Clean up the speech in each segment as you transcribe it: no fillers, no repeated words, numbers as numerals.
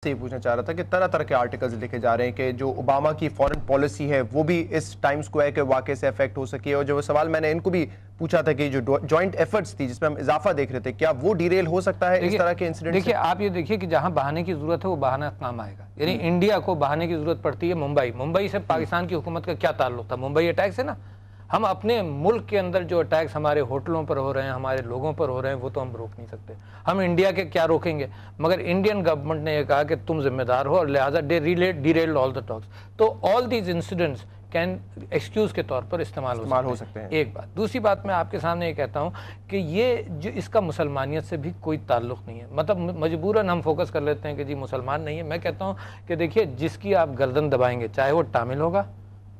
سے یہ پوچھنا چاہ رہا تھا کہ طرح طرح کے آرٹیکلز لکھے جا رہے ہیں کہ جو اوباما کی فورن پالیسی ہے وہ بھی اس ٹائم اسکوائر کے واقعے سے افیکٹ ہو سکی ہے، اور جو سوال میں نے ان کو بھی پوچھا تھا کہ جو جوائنٹ ایفرٹس تھی جس میں ہم اضافہ دیکھ رہے تھے، کیا وہ ڈیریل ہو سکتا ہے اس طرح کے انسیڈنٹ سے؟ دیکھیے آپ یہ دیکھیے کہ جہاں بہانے کی ضرورت ہے وہ بہانہ کام آئے گا. یعنی انڈیا کو بہانے کی ضرورت پڑتی ہے ممبئی سے پاکستان کی حکومت کا کیا تعلق تھا؟ ممبئی اٹیک سے نا. ہم اپنے ملک کے اندر جو اٹیکس ہمارے ہوٹلوں پر ہو رہے ہیں، ہمارے لوگوں پر ہو رہے ہیں، وہ تو ہم روک نہیں سکتے. ہم انڈیا کے کیا روکیں گے؟ مگر انڈین گورنمنٹ نے یہ کہا کہ تم ذمہ دار ہو اور لہٰذا ڈیریل آل دا ٹاکس. تو all these incidents can excuse کے طور پر استعمال ہو سکتے ہیں. ایک بات. دوسری بات میں آپ کے سامنے یہ کہتا ہوں کہ یہ جو اس کا مسلمانیت سے بھی کوئی تعلق نہیں ہے. مطلب مجبوراً ہم فوکس کر لیتے ہیں کہ جی مسلمان نہیں ہے. میں کہتا ہوں کہ دیکھیے جس کی آپ گردن دبائیں گے، چاہے وہ تامل ہوگا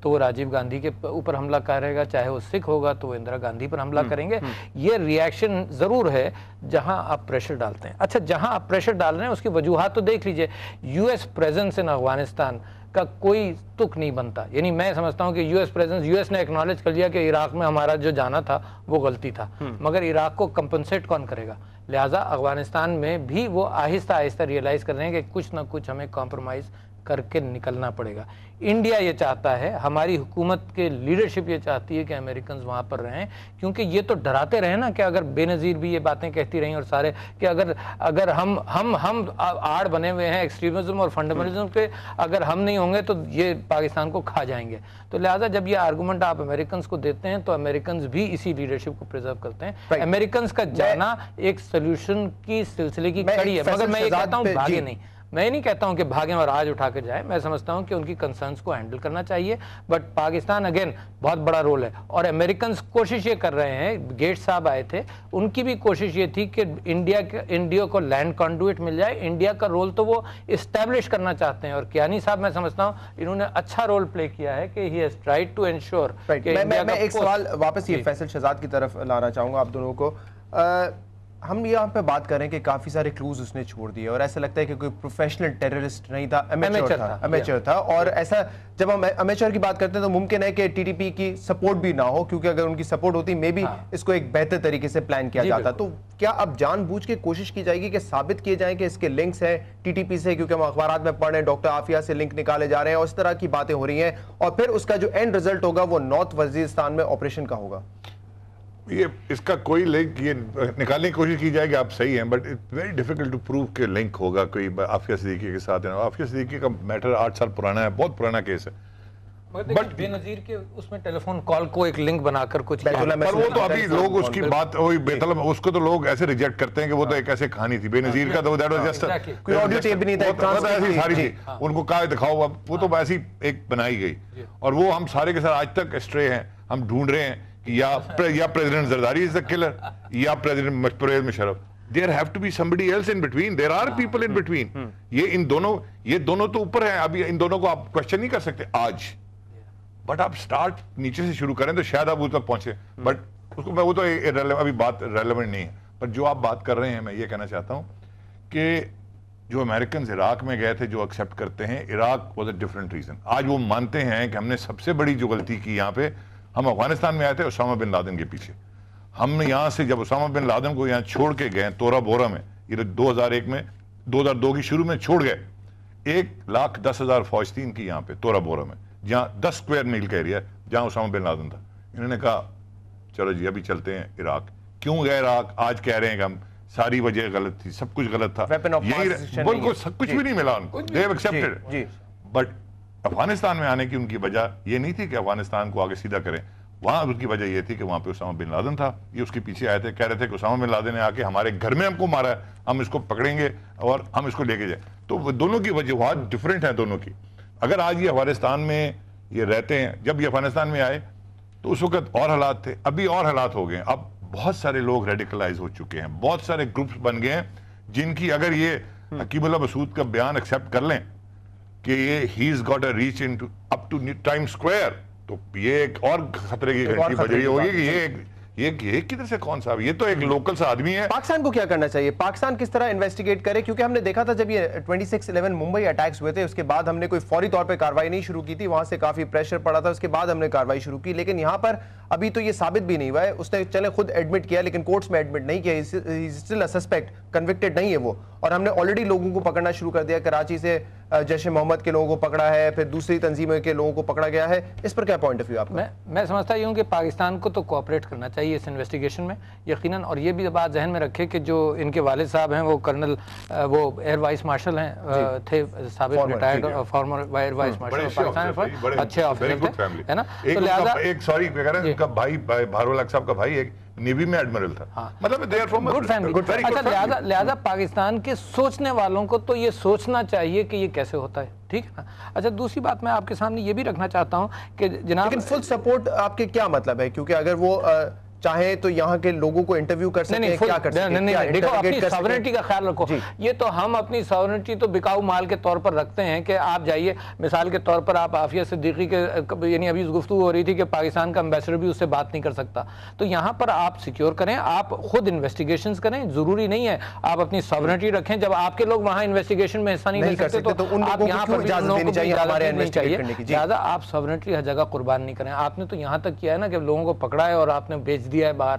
تو وہ راجیو گاندھی کے اوپر حملہ کرے گا، چاہے وہ سکھ ہوگا تو وہ اندرا گاندھی پر حملہ کریں گے. یہ ریاکشن ضرور ہے جہاں آپ پریشر ڈالتے ہیں. اچھا جہاں آپ پریشر ڈال رہے ہیں اس کی وجوہات تو دیکھ لیجئے. یو ایس پریزنس ان افغانستان کا کوئی تک نہیں بنتا. یعنی میں سمجھتا ہوں کہ یو ایس نے ایکنالج کر لیا کہ عراق میں ہمارا جو جانا تھا وہ غلطی تھا، مگر عراق کو کمپنسیٹ کون کرے گا؟ لہٰذا افغانستان میں بھی وہ آہستہ آہستہ ریئلائز کر رہے ہیں کہ کچھ نہ کچھ ہمیں کمپرومائز کر کے نکلنا پڑے گا. انڈیا یہ چاہتا ہے، ہماری حکومت کے لیڈرشپ یہ چاہتی ہے کہ امریکنز وہاں پر رہیں، کیونکہ یہ تو ڈراتے رہے نا کہ اگر بے نظیر بھی یہ باتیں کہتی رہیں اور سارے کہ اگر ہم آڑ بنے ہوئے ہیں ایکسٹریمزم اور فنڈامنٹلزم کے، اگر ہم نہیں ہوں گے تو یہ پاکستان کو کھا جائیں گے. تو لہٰذا جب یہ آرگومنٹ آپ امریکنز کو دیتے ہیں تو امریکنز بھی اسی لیڈرشپ کو پریزرو کرتے ہیں. امریکنز کا جانا ایک سولوشن کی سلسلے کی کڑی ہے، مگر میں یہ کہتا ہوں بھاگے نہیں. میں نہیں کہتا ہوں کہ بھاگیں اور آج اٹھا کے جائیں. میں سمجھتا ہوں کہ ان کی کنسرنز کو ہینڈل کرنا چاہیے. بٹ پاکستان اگین بہت بڑا رول ہے، اور امریکنز کوشش یہ کر رہے ہیں. گیٹ صاحب آئے تھے، ان کی بھی کوشش یہ تھی کہ انڈیا کو لینڈ کانڈویٹ مل جائے. انڈیا کا رول تو وہ اسٹیبلش کرنا چاہتے ہیں، اور کیانی صاحب میں سمجھتا ہوں انہوں نے اچھا رول پلے کیا ہے کہ he has tried to ensure. میں ایک سوال واپس یہ فیصل شہزاد کی طرف لانا چاہوں گا آپ دونوں کو. ہم یہاں پہ بات کر رہے ہیں کہ کافی سارے کلوز اس نے چھوڑ دیے، اور ایسا لگتا ہے کہ کوئی پروفیشنل ٹیررسٹ نہیں تھا، امیچر تھا. اور ایسا جب ہم امیچر کی بات کرتے ہیں تو ممکن ہے کہ ٹی ٹی پی کی سپورٹ بھی نہ ہو، کیونکہ اگر ان کی سپورٹ ہوتی میں بھی اس کو ایک بہتر طریقے سے پلان کیا جاتا. تو کیا اب جان بوجھ کے کوشش کی جائے گی کہ ثابت کیے جائیں کہ اس کے لنکس ہیں ٹی ٹی پی سے؟ کیونکہ ہم اخبارات میں پڑھ رہے ہیں ڈاکٹر عافیہ سے لنک نکالے جا رہے ہیں اور اس طرح کی باتیں ہو رہی ہیں، اور پھر اس کا جو اینڈ رزلٹ ہوگا وہ نارتھ وزیرستان میں آپریشن کا ہوگا. یہ اس کا کوئی لنک یہ نکالنے کی کوشش کی جائے گی، آپ صحیح ہیں، but it's very difficult to prove کہ لنک ہوگا کوئی عافیہ صدیقی کے ساتھ. عافیہ صدیقی کا میٹر 8 سال پرانا ہے، بہت پرانا کیس ہے. بٹ بے نظیر کے اس میں ٹیلی فون کال کو ایک لنک بنا کر کچھ، پر وہ تو ابھی لوگ اس کی بات وہی بے طلب، اس کو تو لوگ ایسے ریجیکٹ کرتے ہیں کہ وہ تو ایک ایسے کہانی تھی. بے نظیر کا تو دیٹ واز جسٹ کوئی آڈیو ٹیپ نہیں تھا، ایسی ساری تھی. ان کو کہا دکھاؤ، اب وہ تو ایسی ایک بنائی گئی. اور وہ ہم سارے کے ساتھ آج تک اسٹرے ہیں. ہم ڈھونڈ رہے ہیں کہ یا president Zardari is the killer یا president Pervez Musharraf. There have to be somebody else in between. There are people in between. یہ دونوں تو اوپر ہیں. ابھی ان دونوں کو آپ کوشچن نہیں کر سکتے آج، بٹ آپ سٹارٹ نیچے سے شروع کریں تو شاید آپ اس تک پہنچے. بٹ اس کو وہ تو ابھی بات ریلیونٹ نہیں ہے. پر جو آپ بات کر رہے ہیں، میں یہ کہنا چاہتا ہوں کہ جو امریکنز عراق میں گئے تھے، جو ایکسیپٹ کرتے ہیں Iraq was a different reason. آج وہ مانتے ہیں کہ ہم نے سب سے بڑی جو غلطی کی یہاں پہ، ہم افغانستان میں آئے تھے اسامہ بن لادن کے پیچھے. ہم نے یہاں سے جب اسامہ بن لادن کو یہاں چھوڑ کے گئے تورا بورا میں، یہ 2001 میں 2002 کی شروع میں چھوڑ گئے. 1,10,000 فوج تھی ان کی یہاں پہ تورا بورا میں، جہاں 10 اسکوائر میل کا ایریا جہاں اسامہ بن لادن تھا. انہوں نے کہا چلو جی ابھی چلتے ہیں عراق. کیوں گئے عراق؟ آج کہہ رہے ہیں کہ ہم ساری وجہ غلط تھی، سب کچھ غلط تھا، بالکل سب کچھ بھی نہیں ملا ان کو. They have accepted. But Afghanistan میں آنے کی ان کی وجہ یہ نہیں تھی کہ افغانستان کو آگے سیدھا کریں. وہاں ان کی وجہ یہ تھی کہ وہاں پہ اسامہ بن لادن تھا. یہ اس کے پیچھے آئے تھے، کہہ رہے تھے کہ اسامہ بن لادن نے آ کے ہمارے گھر میں ہم کو مارا ہے، ہم اس کو پکڑیں گے اور ہم اس کو لے کے جائیں. تو دونوں کی وجوہات ڈفرینٹ ہیں دونوں کی. اگر آج یہ افغانستان میں یہ رہتے ہیں، جب یہ افغانستان میں آئے تو اس وقت اور حالات تھے، ابھی اور حالات ہو گئے ہیں. اب بہت سارے لوگ ریڈیکلائز ہو چکے ہیں، بہت سارے گروپس بن گئے ہیں جن کی اگر یہ حکیم اللہ مسعود کا بیان ایکسیپٹ کر لیں کہ یہ has got a reach up to Time Square, تو یہ ایک اور خطرے کی گھنٹی بج رہی ہوگی کہ یہ کدھر سے کون صاحب, یہ تو ایک لوکل سا آدمی ہے. پاکستان کو کیا کرنا چاہیے, پاکستان کس طرح انویسٹیگیٹ کرے, کیونکہ ہم نے دیکھا تھا جب یہ 26/11 ممبئی اٹیکس ہوئے تھے اس کے بعد ہم نے کوئی فوری طور پہ کاروائی نہیں شروع کی تھی, وہاں سے کافی پریشر پڑا تھا, اس کے بعد ہم نے کاروائی شروع کی, لیکن یہاں پر ابھی تو یہ ثابت بھی نہیں ہوا ہے. اس نے چلے خود ایڈمٹ کیا لیکن کورٹس میں ایڈمٹ نہیں کیا, اسٹل ا سسپیکٹ, کنوکٹڈ نہیں ہے وہ, اور ہم نے آلریڈی لوگوں کو پکڑنا شروع کر دیا. کراچی سے جیش محمد کے لوگوں کو پکڑا ہے, پھر دوسری تنظیموں کے لوگوں کو پکڑا گیا ہے. اس پر کیا پوائنٹ آف ویو آپ کا؟ میں سمجھتا ہوں کہ پاکستان کو تو کوآپریٹ کرنا چاہیے اس انویسٹیگیشن میں یقیناً, اور یہ بھی بات ذہن میں رکھے کہ جو ان کے والد صاحب ہیں وہ کرنل, وہ ایئر وائس مارشل ہیں, تھے سابق retired former air vice marshal Pakistan, اچھے آفیسر تھے, ہے نا. تو لہٰذا ایک سوری کہہ رہے ہیں ان کا بھائی بہرول حق صاحب کا بھائی ایک نیوی میں ایڈمرل تھا, مطلب they are from good family. اچھا لہٰذا پاکستان کے سوچنے والوں کو تو یہ سوچنا چاہیے کہ یہ کیسے ہوتا ہے, ٹھیک ہے نا. اچھا دوسری بات میں آپ کے سامنے یہ بھی رکھنا چاہتا ہوں کہ جناب, لیکن فل سپورٹ آپ کے کیا مطلب ہے, کیونکہ اگر وہ چاہیں تو یہاں کے لوگوں کو انٹرویو کر سکتے ہیں, کیا کر سکتے ہیں, نہیں, دیکھو اپنی ساورنٹی کا خیال رکھو. یہ تو ہم اپنی ساورنٹی تو بکاؤ مال کے طور پر رکھتے ہیں کہ آپ جائیے, مثال کے طور پر آپ عافیہ صدیقی کے, یعنی ابھی گفتگو ہو رہی تھی کہ پاکستان کا امبیسڈر بھی اس سے بات نہیں کر سکتا, تو یہاں پر آپ سیکیور کریں, آپ خود انویسٹیگیشنز کریں, ضروری نہیں ہے آپ اپنی ساورنٹی رکھیں. جب آپ کے لوگ وہاں انویسٹیگیشن میں حصہ نہیں لے سکتے تو آپ یہاں پر اجازت نہیں چاہیے. لہٰذا آپ ساورنٹی ہر جگہ قربان نہیں کریں. آپ نے تو یہاں تک کیا ہے نا کہ لوگوں کو پکڑا ہے اور آپ نے بیچ دیا ہے باہر,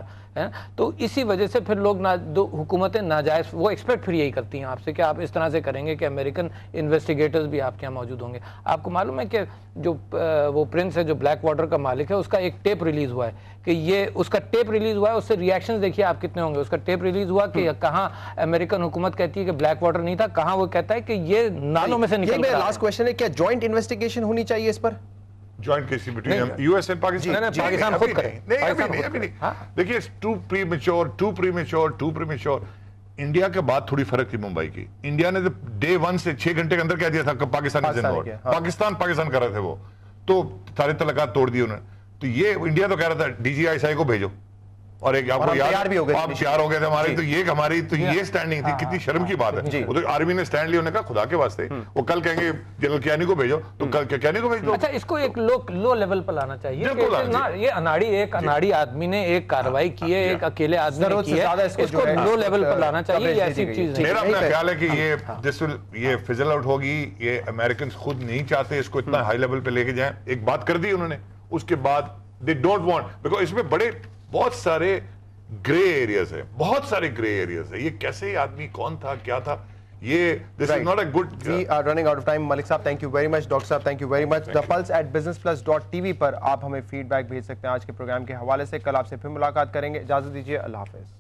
تو اسی وجہ سے پھر لوگ حکومتیں ناجائز وہ ایکسپیکٹ پھر یہی کرتی ہیں آپ سے کہ آپ اس طرح سے کریں گے کہ امریکن انویسٹیگیٹرز بھی آپ کے یہاں موجود ہوں گے. آپ کو معلوم ہے کہ جو وہ پرنس ہے جو بلیک واٹر کا مالک ہے, اس کا ایک ٹیپ ریلیز ہوا ہے کہ یہ اس کا ٹیپ ریلیز ہوا ہے, اس سے ریئیکشنز دیکھیے آپ کتنے ہوں گے. اس کا ٹیپ ریلیز ہوا کہ کہاں امریکن حکومت کہتی ہے کہ بلیک واٹر نہیں تھا, کہاں وہ کہتا ہے کہ یہ نالوں میں سے نکل رہا ہے. لاسٹ کویسچن ہے, کیا جوائنٹ انویسٹیگیشن ہونی چاہیے اس پر؟ جوائنٹ کیسی between U S and Pakistan, Pakistan خود کرے. دیکھیے ٹو پریمیچور. انڈیا کے بعد تھوڑی فرق تھی ممبئی کی. انڈیا نے ڈے 1 سے 6 گھنٹے کے اندر کہہ دیا تھا کہ پاکستان کر رہے تھے وہ, تو سارے تعلقات توڑ دیے انہوں نے. تو یہ انڈیا تو کہہ رہا تھا ڈی جی آئی کو بھیجو, اور ایک آپ تیار ہو گئے تھے ہمارے, تو یہ ہماری تو یہ سٹینڈنگ تھی. کتنی شرم کی بات ہے. وہ تو آرمی نے سٹینڈ لیا, انہوں نے کہا خدا کے واسطے, وہ کل کہیں گے جنرل کیانی کو بھیجو, تو کل کیانی کو بھیج دو. اچھا اس کو ایک لو لیول پر لانا چاہیے. یہ اناڑی آدمی نے ایک کاروائی کی ہے, ایک اکیلے آدمی نے کی ہے, اس کو لو لیول پر لانا چاہیے. یہ ایسی چیز میرا اپنا خیال ہے کہ یہ فزل آؤٹ ہوگی. یہ امریکنز خود نہیں چاہتے اس کو اتنا ہائی لیول پہ لے کے جائیں. ایک بات کر دی انہوں نے, اس کے بعد دے ڈونٹ وانٹ, بیکاز اس میں بہت سارے گرے ایریاز ہے, بہت سارے گرے ایریاز ہے. یہ کیسے آدمی کون تھا, کیا تھا, یہ this is not a good. We are running out of time. ملک صاحب thank you very much, doctor صاحب thank you very much. The Pulse at businessplus.tv پر آپ ہمیں فیڈ بیک بھیج سکتے ہیں آج کے پروگرام کے حوالے سے. کل آپ سے پھر ملاقات کریں گے, اجازت دیجیے, اللہ حافظ.